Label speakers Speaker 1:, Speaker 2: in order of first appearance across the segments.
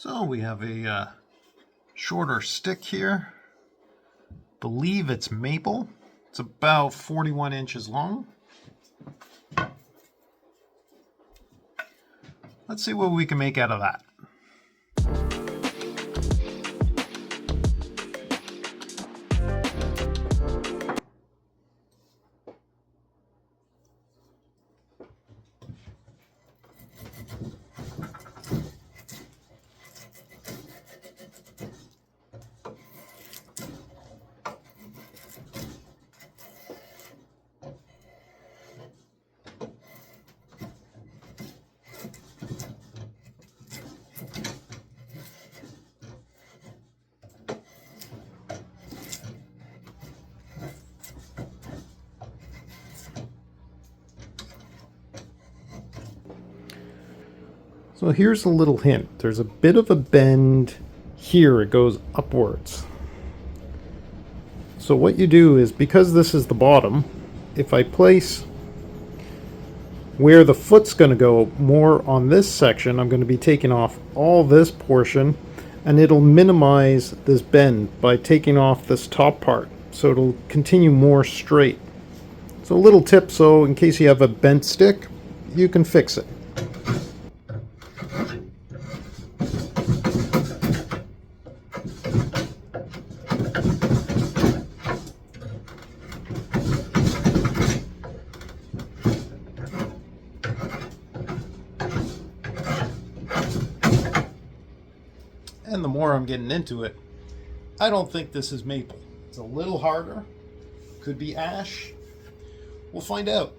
Speaker 1: So we have a shorter stick here. Believe it's maple. It's about 41 inches long. Let's see what we can make out of that. So here's a little hint. There's a bit of a bend here. It goes upwards. So what you do is, because this is the bottom, if I place where the foot's going to go more on this section, I'm going to be taking off all this portion, and it'll minimize this bend by taking off this top part. So it'll continue more straight. So a little tip, so in case you have a bent stick, you can fix it. And the more I'm getting into it, I don't think this is maple. It's a little harder. Could be ash. We'll find out.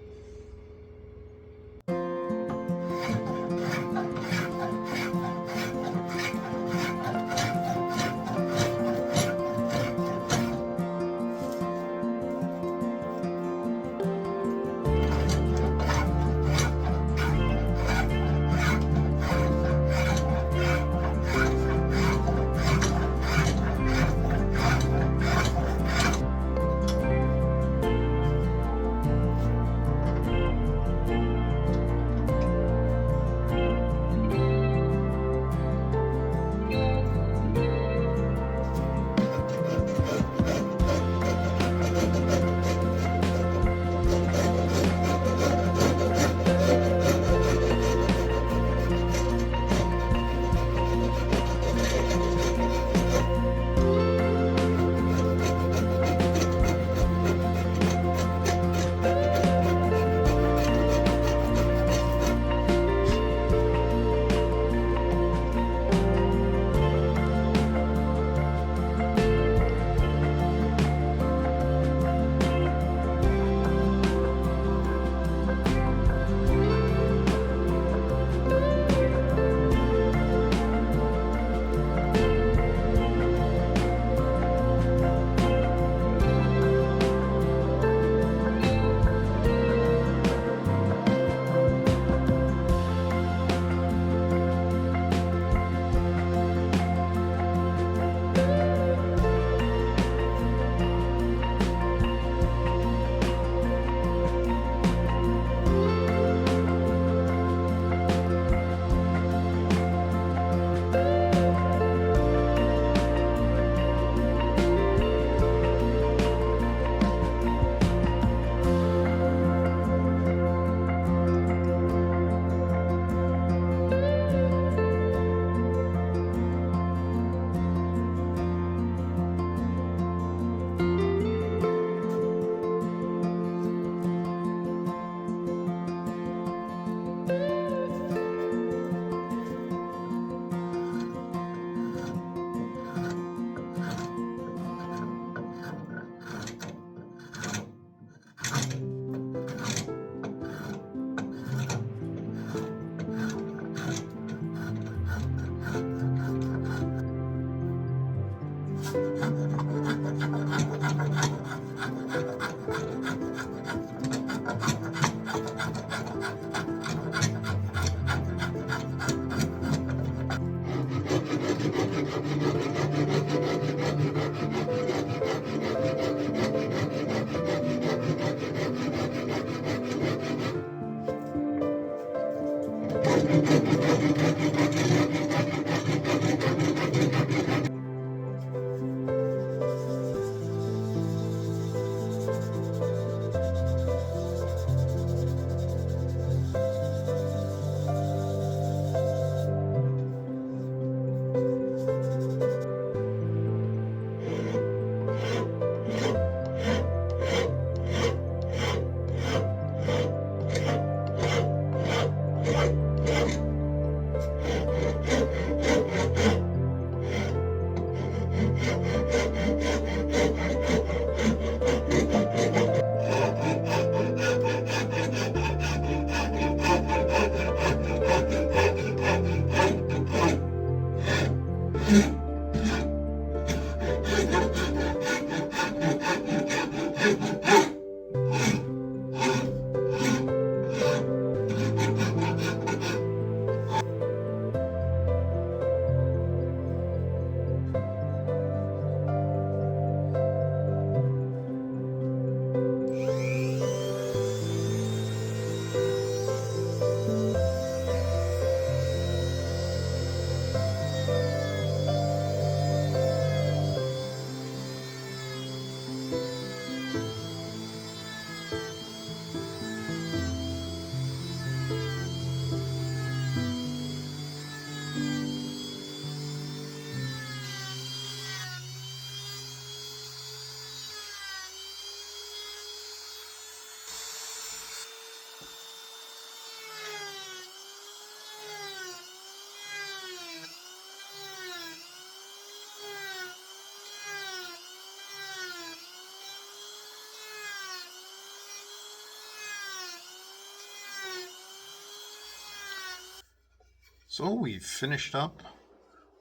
Speaker 1: So we've finished up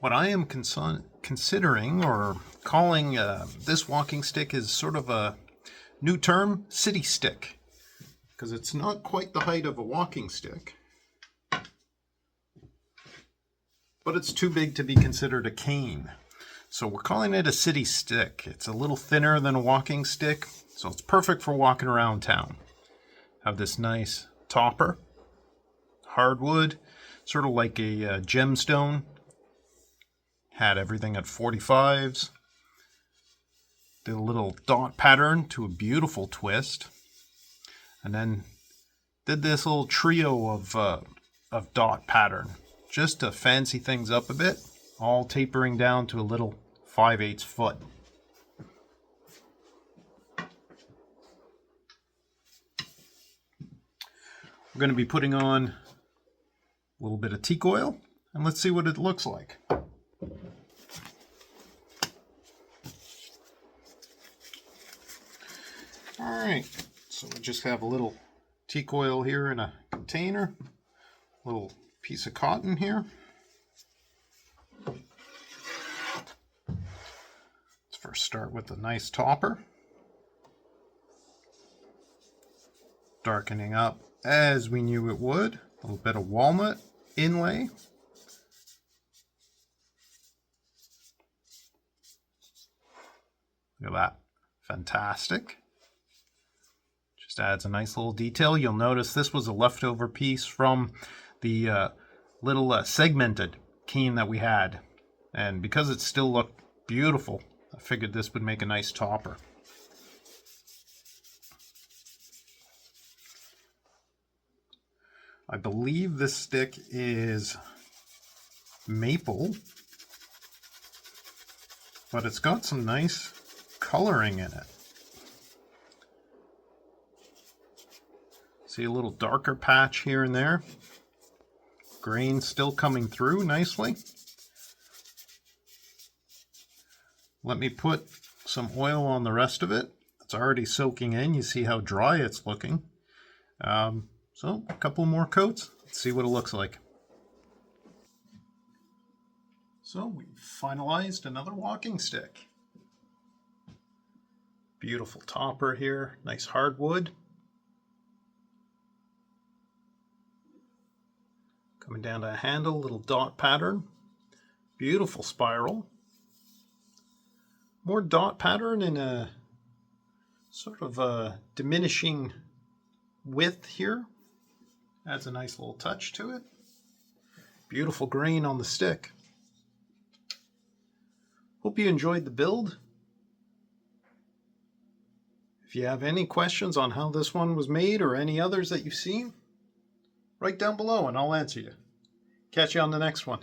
Speaker 1: what I am considering or calling this walking stick is sort of a new term, city stick, because it's not quite the height of a walking stick, but it's too big to be considered a cane. So we're calling it a city stick. It's a little thinner than a walking stick, so it's perfect for walking around town. Have this nice topper, hardwood, sort of like a gemstone. Had everything at 45s. Did a little dot pattern to a beautiful twist. And then did this little trio of dot pattern, just to fancy things up a bit, all tapering down to a little 5/8 foot. We're going to be putting on a little bit of teak oil, and let's see what it looks like. Alright, so we just have a little teak oil here in a container, a little piece of cotton here. Let's first start with a nice topper, darkening up as we knew it would, a little bit of walnut inlay. Look at that, fantastic. Just adds a nice little detail. You'll notice this was a leftover piece from the little segmented cane that we had. And because it still looked beautiful, I figured this would make a nice topper. I believe this stick is maple, but it's got some nice coloring in it. See a little darker patch here and there. Grain still coming through nicely. Let me put some oil on the rest of it. It's already soaking in. You see how dry it's looking. So a couple more coats. Let's see what it looks like. So we've finalized another walking stick. Beautiful topper here. Nice hardwood. Coming down to a handle, little dot pattern. Beautiful spiral. More dot pattern in a sort of a diminishing width here. Adds a nice little touch to it. Beautiful grain on the stick. Hope you enjoyed the build. If you have any questions on how this one was made or any others that you've seen, write down below and I'll answer you. Catch you on the next one.